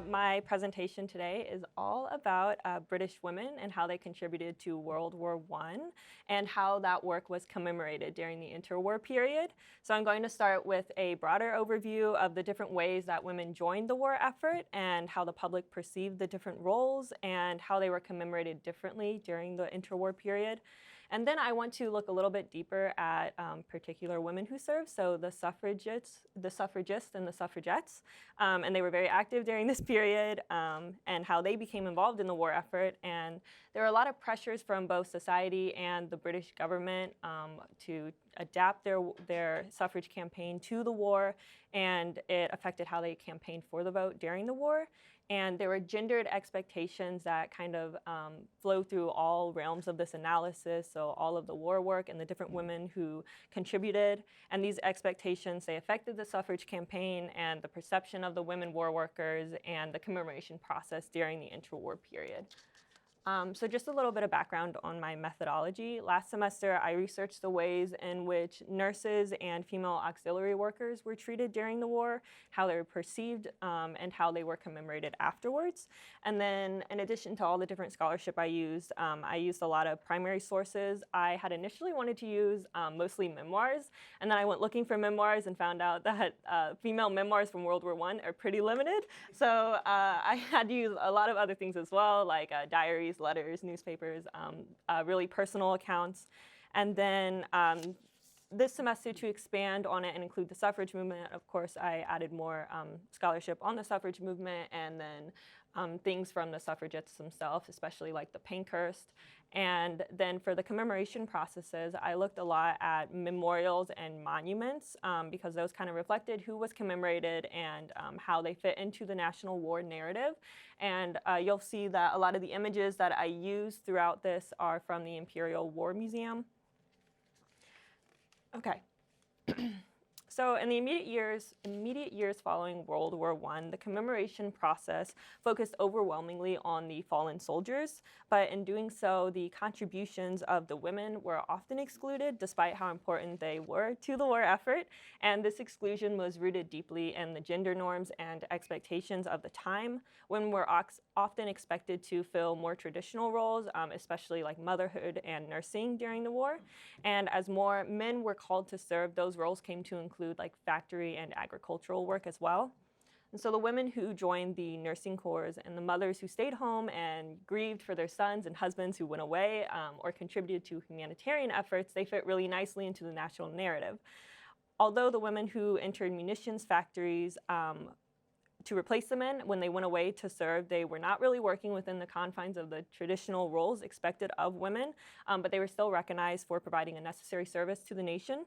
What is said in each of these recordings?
My presentation today is all about British women and how they contributed to World War I and how that work was commemorated during the interwar period. So I'm going to start with a broader overview of the different ways that women joined the war effort and how the public perceived the different roles and how they were commemorated differently during the interwar period. And then I want to look a little bit deeper at particular women who served, so the suffragists and the suffragettes. And they were very active during this period and how they became involved in the war effort. And there were a lot of pressures from both society and the British government to adapt their suffrage campaign to the war, and it affected how they campaigned for the vote during the war. And there were gendered expectations that kind of flow through all realms of this analysis, so all of the war work and the different women who contributed. And these expectations, they affected the suffrage campaign and the perception of the women war workers and the commemoration process during the interwar period. So just a little bit of background on my methodology. Last semester, I researched the ways in which nurses and female auxiliary workers were treated during the war, how they were perceived, and how they were commemorated afterwards. And then in addition to all the different scholarship I used a lot of primary sources. I had initially wanted to use mostly memoirs, and then I went looking for memoirs and found out that female memoirs from World War I are pretty limited. So I had to use a lot of other things as well, like diaries, letters, newspapers, really personal accounts. And then this semester, to expand on it and include the suffrage movement, of course, I added more scholarship on the suffrage movement, and then things from the suffragettes themselves, especially like the Pankhurst. And then for the commemoration processes, I looked a lot at memorials and monuments because those kind of reflected who was commemorated and how they fit into the national war narrative. And you'll see that a lot of the images that I use throughout this are from the Imperial War Museum. Okay. So in the immediate years following World War I, the commemoration process focused overwhelmingly on the fallen soldiers, but in doing so, the contributions of the women were often excluded, despite how important they were to the war effort. And this exclusion was rooted deeply in the gender norms and expectations of the time. Women were often expected to fill more traditional roles, especially like motherhood and nursing during the war. And as more men were called to serve, those roles came to include like factory and agricultural work as well. And so the women who joined the nursing corps and the mothers who stayed home and grieved for their sons and husbands who went away or contributed to humanitarian efforts, they fit really nicely into the national narrative. Although the women who entered munitions factories to replace the men, when they went away to serve, they were not really working within the confines of the traditional roles expected of women, but they were still recognized for providing a necessary service to the nation.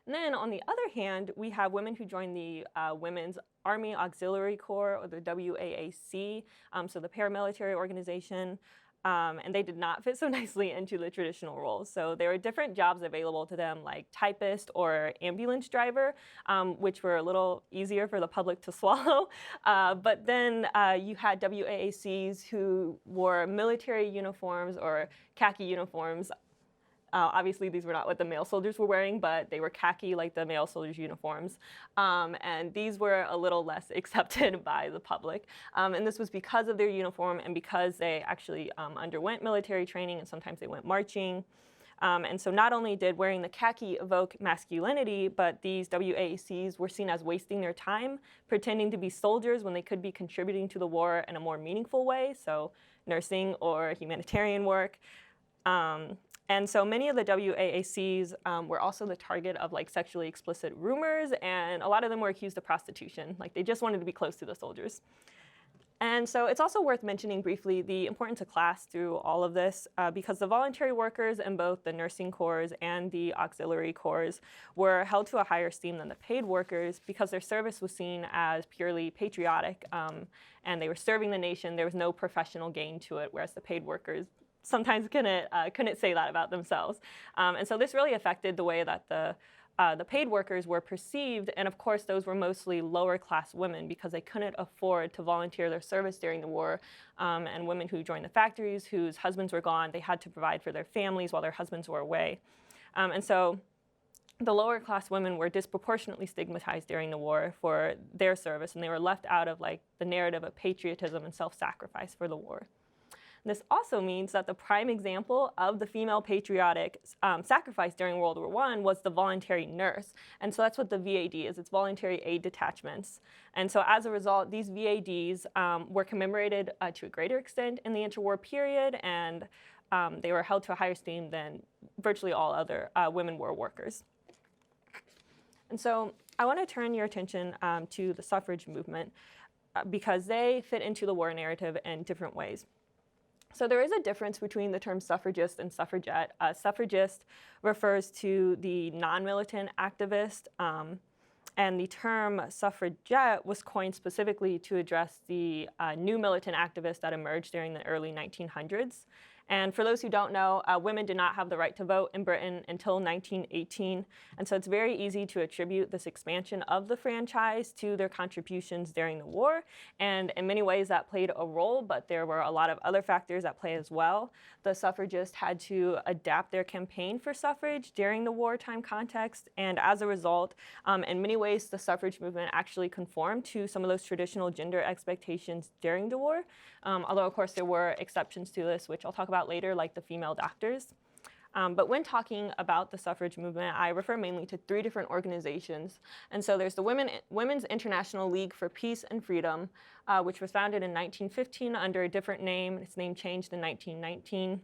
And then on the other hand, we have women who joined the Women's Army Auxiliary Corps, or the WAAC, so the paramilitary organization, and they did not fit so nicely into the traditional roles. So there were different jobs available to them, like typist or ambulance driver, which were a little easier for the public to swallow. But then you had WAACs who wore military uniforms or khaki uniforms. Obviously, these were not what the male soldiers were wearing, but they were khaki like the male soldiers' uniforms. And these were a little less accepted by the public. And this was because of their uniform and because they actually underwent military training, and sometimes they went marching. And so not only did wearing the khaki evoke masculinity, but these WAACs were seen as wasting their time, pretending to be soldiers when they could be contributing to the war in a more meaningful way, so nursing or humanitarian work. And so many of the WAACs were also the target of like sexually explicit rumors, and a lot of them were accused of prostitution. Like they just wanted to be close to the soldiers. And so it's also worth mentioning briefly the importance of class through all of this because the voluntary workers in both the nursing corps and the auxiliary corps were held to a higher esteem than the paid workers because their service was seen as purely patriotic and they were serving the nation. There was no professional gain to it, whereas the paid workers couldn't say that about themselves. And so this really affected the way that the the paid workers were perceived, and of course those were mostly lower class women because they couldn't afford to volunteer their service during the war, and women who joined the factories whose husbands were gone, they had to provide for their families while their husbands were away. And so the lower class women were disproportionately stigmatized during the war for their service, and they were left out of like the narrative of patriotism and self-sacrifice for the war. This also means that the prime example of the female patriotic sacrifice during World War I was the voluntary nurse. And so that's what the VAD is. It's voluntary aid detachments. And so as a result, these VADs were commemorated to a greater extent in the interwar period, and they were held to a higher esteem than virtually all other women war workers. And so I want to turn your attention to the suffrage movement because they fit into the war narrative in different ways. So there is a difference between the terms suffragist and suffragette. Suffragist refers to the non-militant activist, and the term suffragette was coined specifically to address the new militant activists that emerged during the early 1900s. And for those who don't know, women did not have the right to vote in Britain until 1918. And so it's very easy to attribute this expansion of the franchise to their contributions during the war. And in many ways that played a role, but there were a lot of other factors at play as well. The suffragists had to adapt their campaign for suffrage during the wartime context. And as a result, in many ways, the suffrage movement actually conformed to some of those traditional gender expectations during the war. Although, of course, there were exceptions to this, which I'll talk about later, like the female doctors. But when talking about the suffrage movement, I refer mainly to three different organizations. And so there's the Women's International League for Peace and Freedom, which was founded in 1915 under a different name. Its name changed in 1919.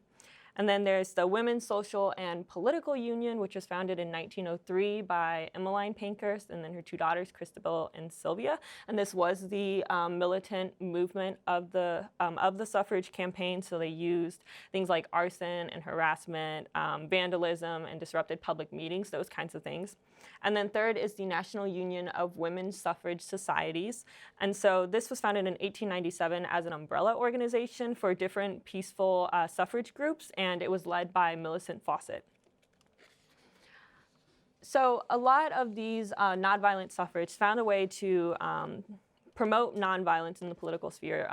And then there's the Women's Social and Political Union, which was founded in 1903 by Emmeline Pankhurst and then her two daughters, Christabel and Sylvia. And this was the militant movement of the suffrage campaign. So they used things like arson and harassment, vandalism, and disrupted public meetings, those kinds of things. And then third is the National Union of Women's Suffrage Societies. And so this was founded in 1897 as an umbrella organization for different peaceful suffrage groups, and it was led by Millicent Fawcett. So a lot of these nonviolent suffragists found a way to promote nonviolence in the political sphere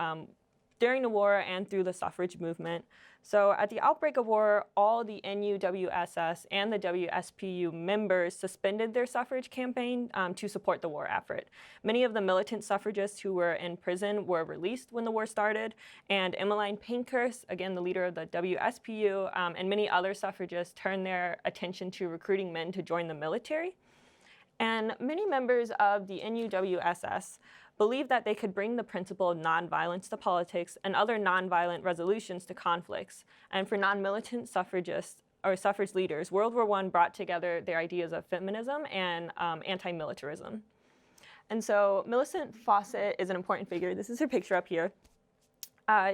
during the war and through the suffrage movement. So at the outbreak of war, all the NUWSS and the WSPU members suspended their suffrage campaign to support the war effort. Many of the militant suffragists who were in prison were released when the war started, and Emmeline Pankhurst, again the leader of the WSPU, and many other suffragists turned their attention to recruiting men to join the military. And many members of the NUWSS believed that they could bring the principle of nonviolence to politics and other nonviolent resolutions to conflicts. And for non-militant suffragists or suffrage leaders, World War I brought together their ideas of feminism and anti-militarism. And so Millicent Fawcett is an important figure. This is her picture up here.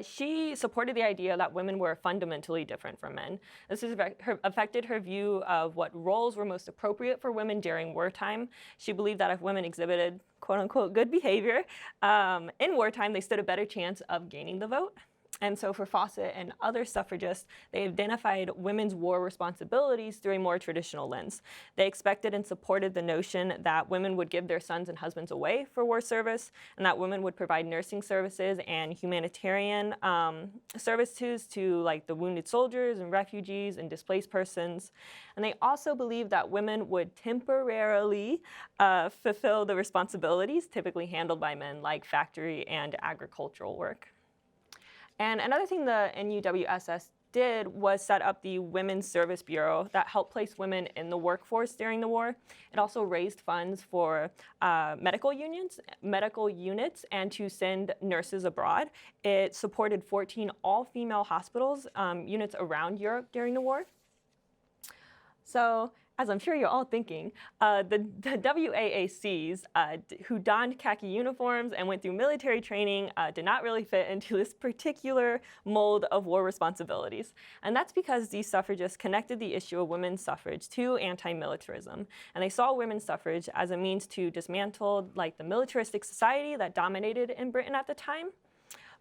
She supported the idea that women were fundamentally different from men. This has affected her view of what roles were most appropriate for women during wartime. She believed that if women exhibited quote-unquote good behavior in wartime, they stood a better chance of gaining the vote. And so for Fawcett and other suffragists, they identified women's war responsibilities through a more traditional lens. They expected and supported the notion that women would give their sons and husbands away for war service, and that women would provide nursing services and humanitarian services to like the wounded soldiers and refugees and displaced persons. And they also believed that women would temporarily fulfill the responsibilities typically handled by men, like factory and agricultural work. And another thing the NUWSS did was set up the Women's Service Bureau that helped place women in the workforce during the war. It also raised funds for medical units, and to send nurses abroad. It supported 14 all-female hospitals, units around Europe during the war. So, as I'm sure you're all thinking, the WAACs who donned khaki uniforms and went through military training did not really fit into this particular mold of war responsibilities. And that's because these suffragists connected the issue of women's suffrage to anti-militarism. And they saw women's suffrage as a means to dismantle like the militaristic society that dominated in Britain at the time.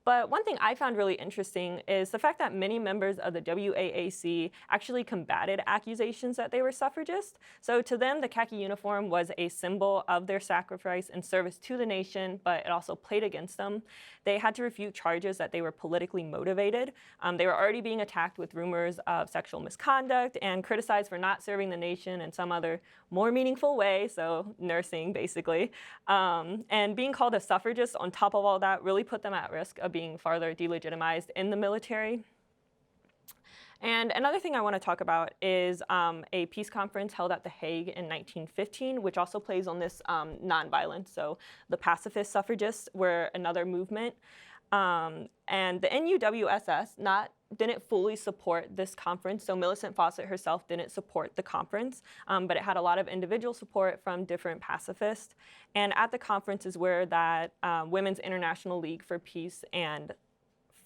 But one thing I found really interesting is the fact that many members of the WAAC actually combated accusations that they were suffragists. So to them, the khaki uniform was a symbol of their sacrifice and service to the nation, but it also played against them. They had to refute charges that they were politically motivated. They were already being attacked with rumors of sexual misconduct and criticized for not serving the nation in some other more meaningful way, so nursing basically. And being called a suffragist on top of all that really put them at risk of being farther delegitimized in the military. And another thing I want to talk about is a peace conference held at The Hague in 1915, which also plays on this nonviolence. So the pacifist suffragists were another movement. And the NUWSS didn't fully support this conference. So Millicent Fawcett herself didn't support the conference, but it had a lot of individual support from different pacifists. And at the conference is where that Women's International League for Peace and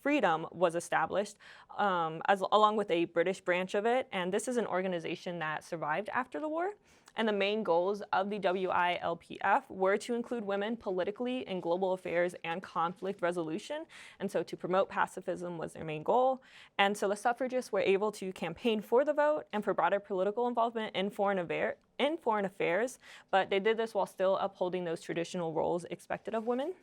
Freedom was established, along with a British branch of it. And this is an organization that survived after the war. And the main goals of the WILPF were to include women politically in global affairs and conflict resolution. And so to promote pacifism was their main goal. And so the suffragists were able to campaign for the vote and for broader political involvement in foreign affairs, but they did this while still upholding those traditional roles expected of women.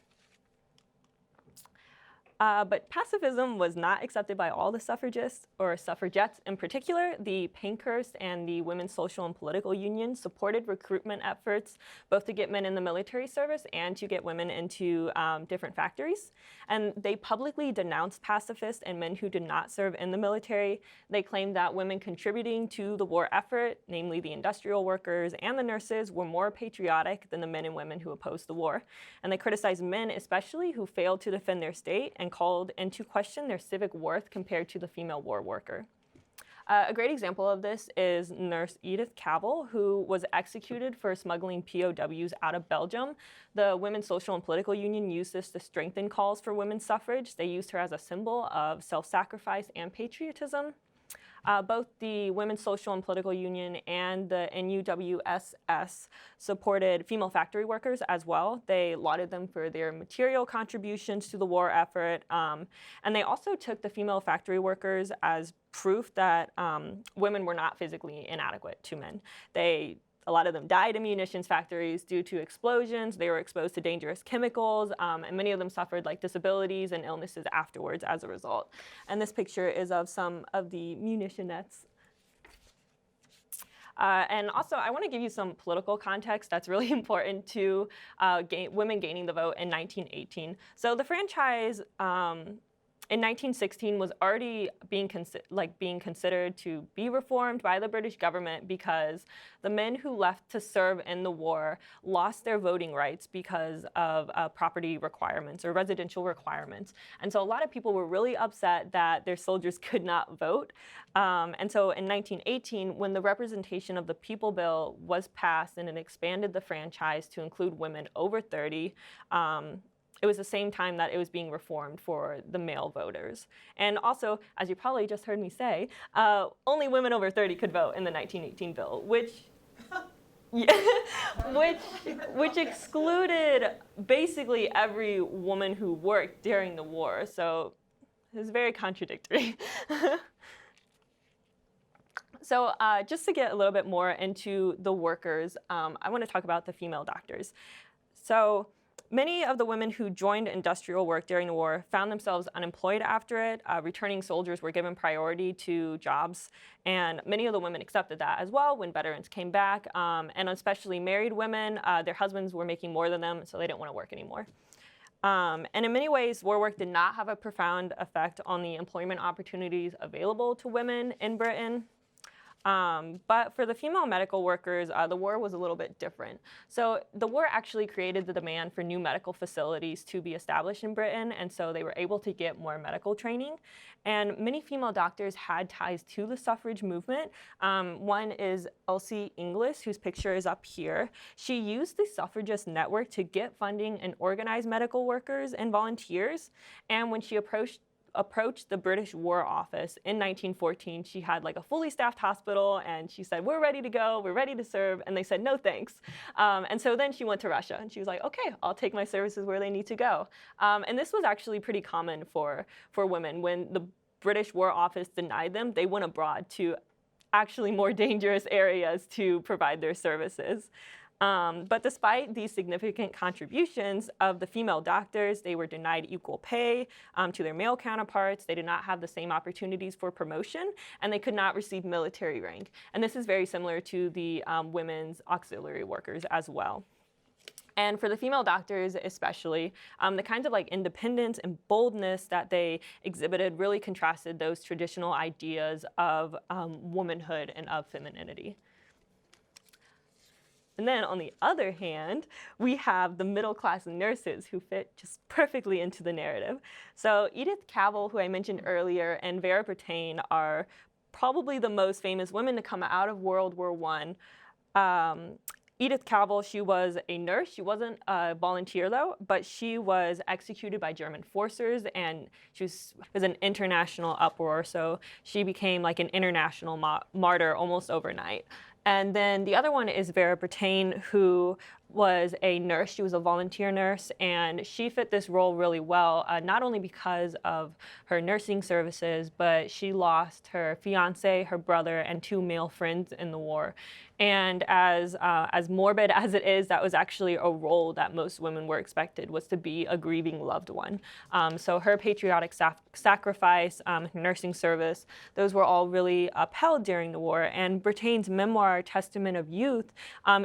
But pacifism was not accepted by all the suffragists, or suffragettes in particular. The Pankhurst and the Women's Social and Political Union supported recruitment efforts, both to get men in the military service and to get women into different factories. And they publicly denounced pacifists and men who did not serve in the military. They claimed that women contributing to the war effort, namely the industrial workers and the nurses, were more patriotic than the men and women who opposed the war. And they criticized men, especially, who failed to defend their state and called into question their civic worth compared to the female war worker. A great example of this is Nurse Edith Cavell, who was executed for smuggling POWs out of Belgium. The Women's Social and Political Union used this to strengthen calls for women's suffrage. They used her as a symbol of self-sacrifice and patriotism. Both the Women's Social and Political Union and the NUWSS supported female factory workers as well. They lauded them for their material contributions to the war effort. And they also took the female factory workers as proof that women were not physically inadequate to men. A lot of them died in munitions factories due to explosions. They were exposed to dangerous chemicals, and many of them suffered disabilities and illnesses afterwards as a result. And this picture is of some of the munitionettes. And also, I want to give you some political context that's really important to women gaining the vote in 1918. So the franchise in 1916 was already being considered to be reformed by the British government because the men who left to serve in the war lost their voting rights because of property requirements or residential requirements. And so a lot of people were really upset that their soldiers could not vote. And so in 1918, when the Representation of the People Bill was passed and it expanded the franchise to include women over 30, it was the same time that it was being reformed for the male voters. And also, as you probably just heard me say, only women over 30 could vote in the 1918 bill, which excluded basically every woman who worked during the war. So it was very contradictory. So just to get a little bit more into the workers, I want to talk about the female doctors. So many of the women who joined industrial work during the war found themselves unemployed after it. Returning soldiers were given priority to jobs, and many of the women accepted that as well when veterans came back. And especially married women, their husbands were making more than them, so they didn't want to work anymore. And in many ways, war work did not have a profound effect on the employment opportunities available to women in Britain. But for the female medical workers, the war was a little bit different. So the war actually created the demand for new medical facilities to be established in Britain, and so they were able to get more medical training. And many female doctors had ties to the suffrage movement. One is Elsie Inglis, whose picture is up here. She used the suffragist network to get funding and organize medical workers and volunteers. And when she approached approached the British War Office in 1914. She had like a fully staffed hospital, and she said, "We're ready to go, we're ready to serve," and they said, "No, thanks." And so then she went to Russia, and she was like, "Okay, I'll take my services where they need to go." And this was actually pretty common for women. When the British War Office denied them, they went abroad to actually more dangerous areas to provide their services. But despite these significant contributions of the female doctors, they were denied equal pay to their male counterparts. They did not have the same opportunities for promotion, and they could not receive military rank. And this is very similar to the women's auxiliary workers as well. And for the female doctors especially, the kinds of like independence and boldness that they exhibited really contrasted those traditional ideas of womanhood and of femininity. And then on the other hand, we have the middle-class nurses who fit just perfectly into the narrative. So Edith Cavell, who I mentioned earlier, and Vera Brittain are probably the most famous women to come out of World War I. Edith Cavell, she was a nurse. She wasn't a volunteer, though, but she was executed by German forces, and she was an international uproar, so she became like an international martyr almost overnight. And then the other one is Vera Brittain, who was a nurse. She was a volunteer nurse, and she fit this role really well, not only because of her nursing services, but she lost her fiancé, her brother, and 2 male friends in the war. And as morbid as it is, that was actually a role that most women were expected, was to be a grieving loved one. So her patriotic sacrifice, her nursing service, those were all really upheld during the war. And Brittain's memoir, Testament of Youth,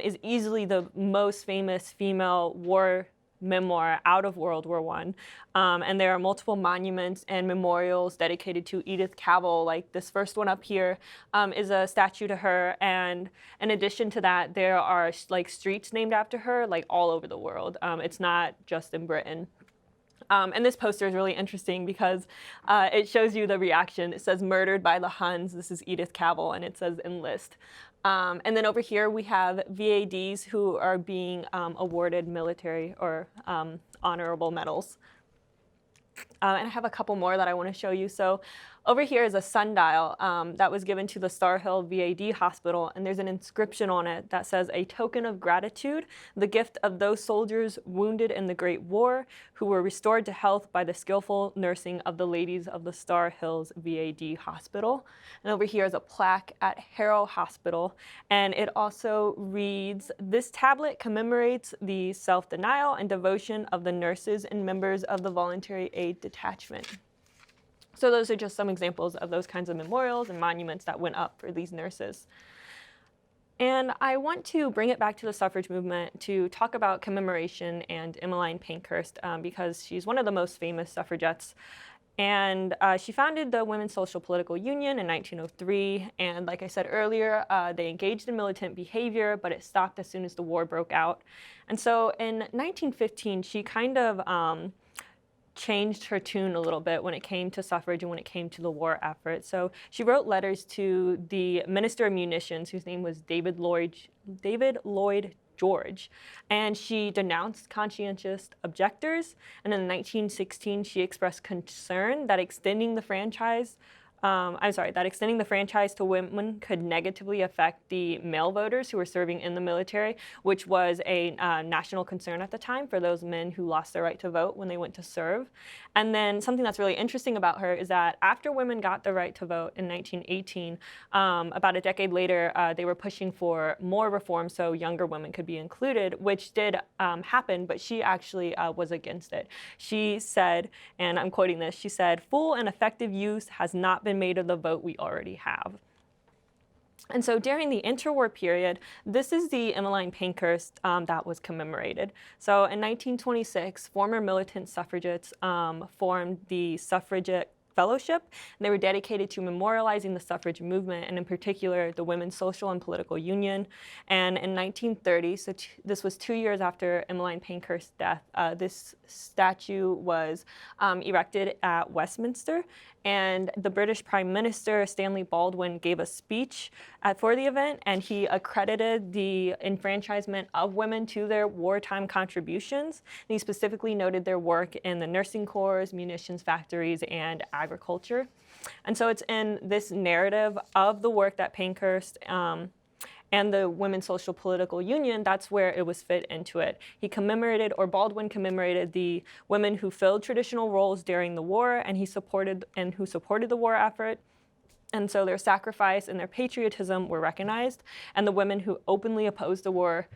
is easily the most famous female war memoir out of World War I. And there are multiple monuments and memorials dedicated to Edith Cavell. Like this first one up here is a statue to her. And in addition to that, there are like streets named after her, like all over the world. It's not just in Britain. And this poster is really interesting because it shows you the reaction. It says "Murdered by the Huns." This is Edith Cavell, and it says "Enlist." And then over here we have VADs who are being awarded military or honorable medals. And I have a couple more that I want to show you. So over here is a sundial that was given to the Star Hill VAD Hospital, and there's an inscription on it that says, "A token of gratitude, the gift of those soldiers wounded in the Great War who were restored to health by the skillful nursing of the ladies of the Star Hills VAD Hospital." And over here is a plaque at Harrow Hospital, and it also reads, "This tablet commemorates the self-denial and devotion of the nurses and members of the Voluntary Aid Detachment." So those are just some examples of those kinds of memorials and monuments that went up for these nurses. And I want to bring it back to the suffrage movement to talk about commemoration and Emmeline Pankhurst because she's one of the most famous suffragettes. And she founded the Women's Social Political Union in 1903. And like I said earlier, they engaged in militant behavior, but it stopped as soon as the war broke out. And so in 1915, she kind of changed her tune a little bit when it came to suffrage and when it came to the war effort. So she wrote letters to the Minister of Munitions, whose name was David Lloyd George, and she denounced conscientious objectors. And in 1916, she expressed concern that extending the franchise to women could negatively affect the male voters who were serving in the military, which was a national concern at the time for those men who lost their right to vote when they went to serve. And then something that's really interesting about her is that after women got the right to vote in 1918, about a decade later, they were pushing for more reform so younger women could be included, which did happen, but she actually was against it. She said, and I'm quoting this, she said, "Full and effective use has not been made of the vote we already have." And so during the interwar period, this is the Emmeline Pankhurst that was commemorated. So in 1926, former militant suffragettes formed the Fellowship. And they were dedicated to memorializing the suffrage movement, and in particular, the Women's Social and Political Union. And in 1930, so this was 2 years after Emmeline Pankhurst's death, this statue was erected at Westminster. And the British Prime Minister, Stanley Baldwin, gave a speech for the event, and he accredited the enfranchisement of women to their wartime contributions. And he specifically noted their work in the nursing corps, munitions factories, and agriculture. And so it's in this narrative of the work that Pankhurst and the Women's Social Political Union, that's where it was fit into it. He commemorated, or Baldwin commemorated, the women who filled traditional roles during the war, and who supported the war effort. And so their sacrifice and their patriotism were recognized, and the women who openly opposed the war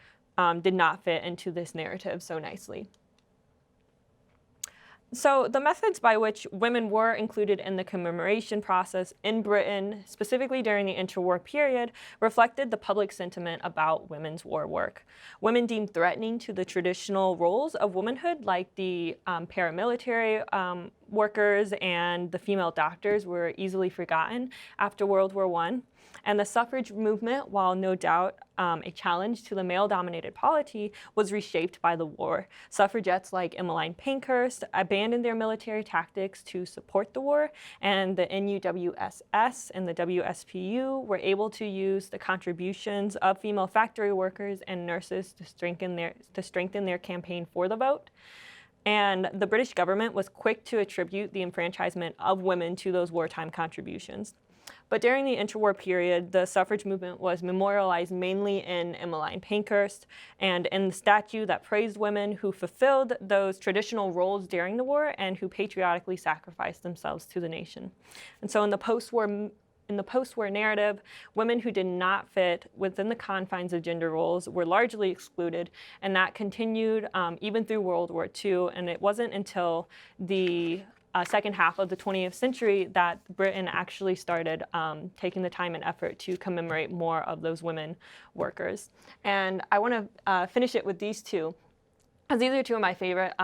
did not fit into this narrative so nicely. So the methods by which women were included in the commemoration process in Britain, specifically during the interwar period, reflected the public sentiment about women's war work. Women deemed threatening to the traditional roles of womanhood, like the paramilitary workers and the female doctors, were easily forgotten after World War I. And the suffrage movement, while no doubt a challenge to the male-dominated polity, was reshaped by the war. Suffragettes like Emmeline Pankhurst abandoned their military tactics to support the war, and the NUWSS and the WSPU were able to use the contributions of female factory workers and nurses to strengthen their campaign for the vote. And the British government was quick to attribute the enfranchisement of women to those wartime contributions. But during the interwar period, the suffrage movement was memorialized mainly in Emmeline Pankhurst and in the statue that praised women who fulfilled those traditional roles during the war and who patriotically sacrificed themselves to the nation. And so in the post-war narrative, women who did not fit within the confines of gender roles were largely excluded, and that continued even through World War II. And it wasn't until the second half of the 20th century that Britain actually started taking the time and effort to commemorate more of those women workers. And I want to finish it with these two, because these are two of my favorite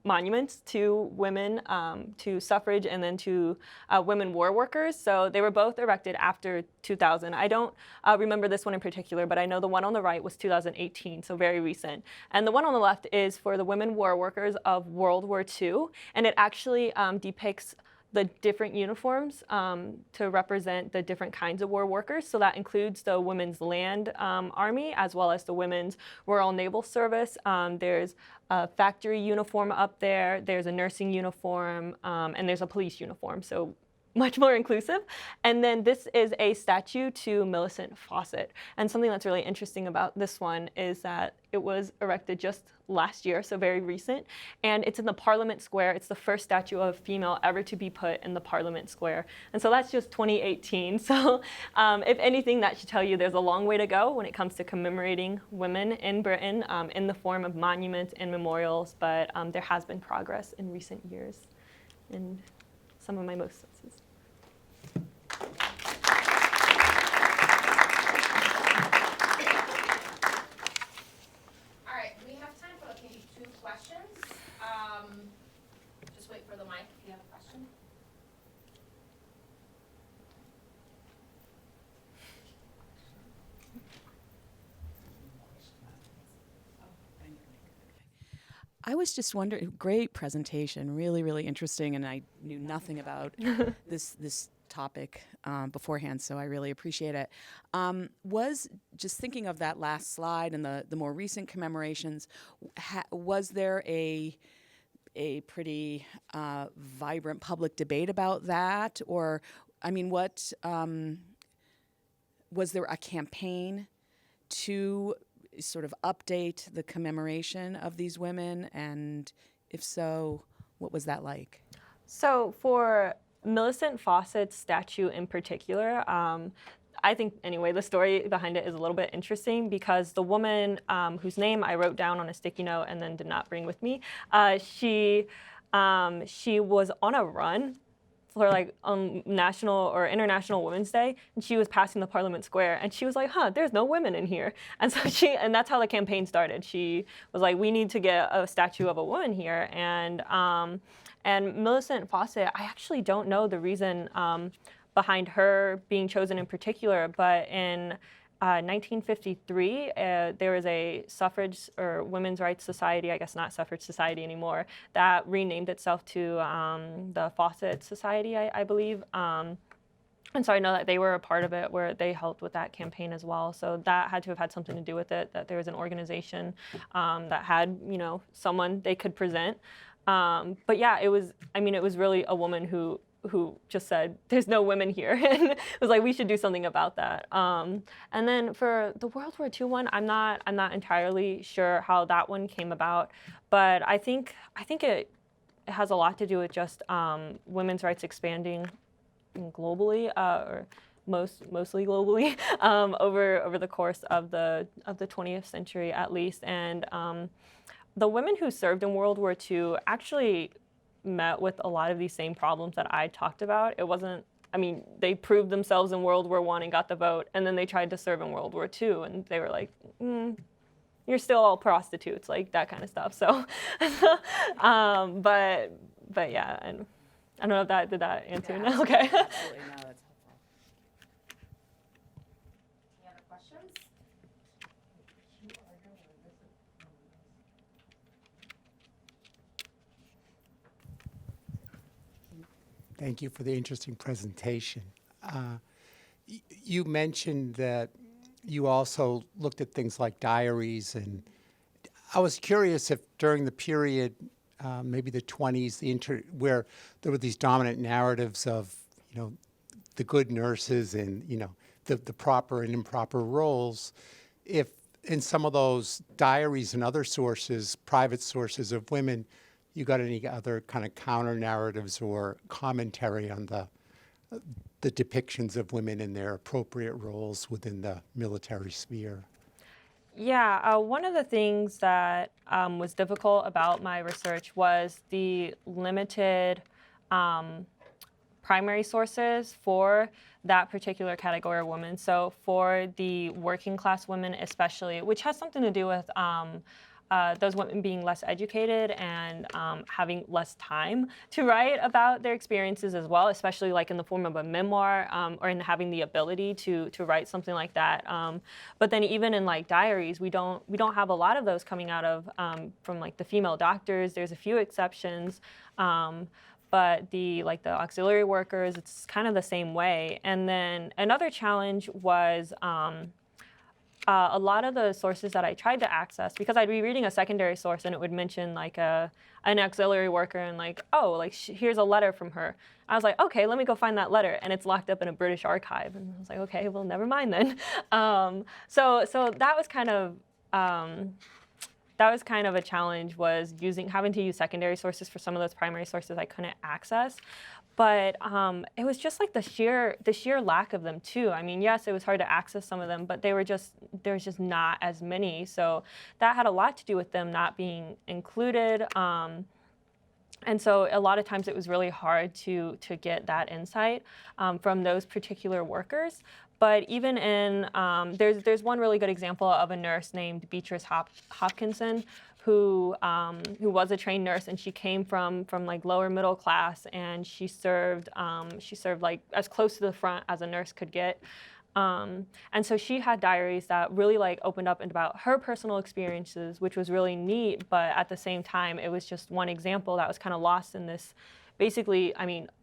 monuments to women, to suffrage, and then to women war workers. So they were both erected after 2000. I don't remember this one in particular, but I know the one on the right was 2018, so very recent. And the one on the left is for the women war workers of World War II, and it actually depicts the different uniforms to represent the different kinds of war workers. So that includes the Women's Land Army, as well as the Women's Royal Naval Service. There's a factory uniform up there, there's a nursing uniform, and there's a police uniform. So much more inclusive. And then this is a statue to Millicent Fawcett. And something that's really interesting about this one is that it was erected just last year, so very recent, and it's in the Parliament Square. It's the first statue of a female ever to be put in the Parliament Square. And so that's just 2018. So if anything, that should tell you there's a long way to go when it comes to commemorating women in Britain in the form of monuments and memorials, but there has been progress in recent years in some of my most senses. I was just wondering, great presentation, really, really interesting, and I knew nothing about this topic beforehand, so I really appreciate it. Was just thinking of that last slide and the more recent commemorations, was there a pretty vibrant public debate about that? Or, I mean, what, was there a campaign to sort of update the commemoration of these women? And if so, what was that like? So for Millicent Fawcett's statue in particular, I think, anyway, the story behind it is a little bit interesting because the woman whose name I wrote down on a sticky note and then did not bring with me, she was on a run for like National or International Women's Day, and she was passing the Parliament Square, and she was like, there's no women in here. And so and that's how the campaign started. She was like, we need to get a statue of a woman here. And And Millicent Fawcett, I actually don't know the reason behind her being chosen in particular, but in 1953, there was a suffrage or women's rights society, I guess not suffrage society anymore, that renamed itself to the Fawcett Society, I believe. And so I know that they were a part of it where they helped with that campaign as well. So that had to have had something to do with it, that there was an organization that had, someone they could present. But yeah, it was really a woman who just said, there's no women here. And it was like, we should do something about that. And then for the World War II one, I'm not entirely sure how that one came about. But I think it has a lot to do with just women's rights expanding globally, or mostly globally, over the course of the 20th century at least. And the women who served in World War II actually met with a lot of these same problems that I talked about. It wasn't, they proved themselves in World War I and got the vote, and then they tried to serve in World War II, and they were like, you're still all prostitutes, like that kind of stuff. So, but yeah, and I don't know if did that answer? Yeah, No? Okay. Absolutely, no, that's helpful. Any other questions? Thank you for the interesting presentation. You mentioned that you also looked at things like diaries, and I was curious if during the period, maybe the 20s, where there were these dominant narratives of, the good nurses and, the proper and improper roles, if in some of those diaries and other sources, private sources of women, you got any other kind of counter narratives or commentary on the depictions of women in their appropriate roles within the military sphere? Yeah, one of the things that was difficult about my research was the limited primary sources for that particular category of women. So for the working class women especially, which has something to do with those women being less educated and having less time to write about their experiences as well, especially like in the form of a memoir, or in having the ability to write something like that. But then even in like diaries, we don't have a lot of those coming out of from like the female doctors. There's a few exceptions. But the auxiliary workers, it's kind of the same way. And then another challenge was a lot of the sources that I tried to access, because I'd be reading a secondary source and it would mention like an auxiliary worker and like, oh, like here's a letter from her. I was like, okay, let me go find that letter, and it's locked up in a British archive. And I was like, okay, well, never mind then. So that was kind of a challenge, was having to use secondary sources for some of those primary sources I couldn't access. But it was just like the sheer lack of them too. Yes, it was hard to access some of them, but there was just not as many. So that had a lot to do with them not being included. And so a lot of times it was really hard to get that insight from those particular workers. But even in, there's one really good example of a nurse named Beatrice Hopkinson, who was a trained nurse, and she came from like lower middle class, and she served like as close to the front as a nurse could get. And so she had diaries that really like opened up about her personal experiences, which was really neat. But at the same time, it was just one example that was kind of lost in this. Basically,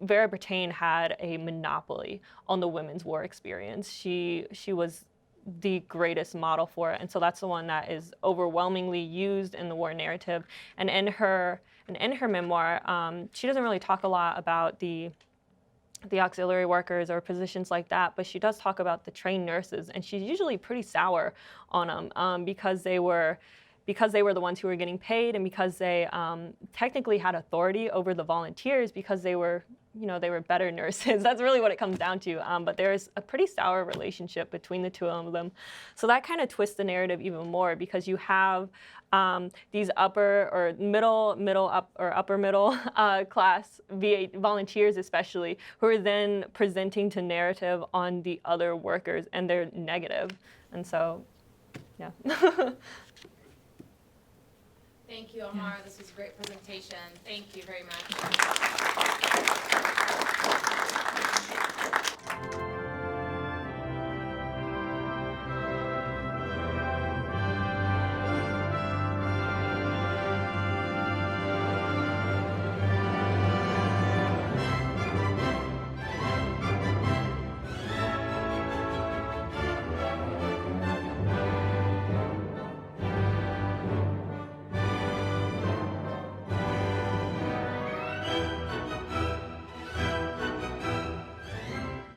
Vera Brittain had a monopoly on the women's war experience. She was the greatest model for it, and so that's the one that is overwhelmingly used in the war narrative. And in her memoir, she doesn't really talk a lot about the auxiliary workers or positions like that, but she does talk about the trained nurses, and she's usually pretty sour on them because they were the ones who were getting paid, and because they technically had authority over the volunteers because they were better nurses. That's really what it comes down to. But there's a pretty sour relationship between the two of them. So that kind of twists the narrative even more, because you have these upper or upper middle class VA volunteers especially, who are then presenting to narrative on the other workers, and they're negative. And so, yeah. Thank you, Amara. This was a great presentation. Thank you very much.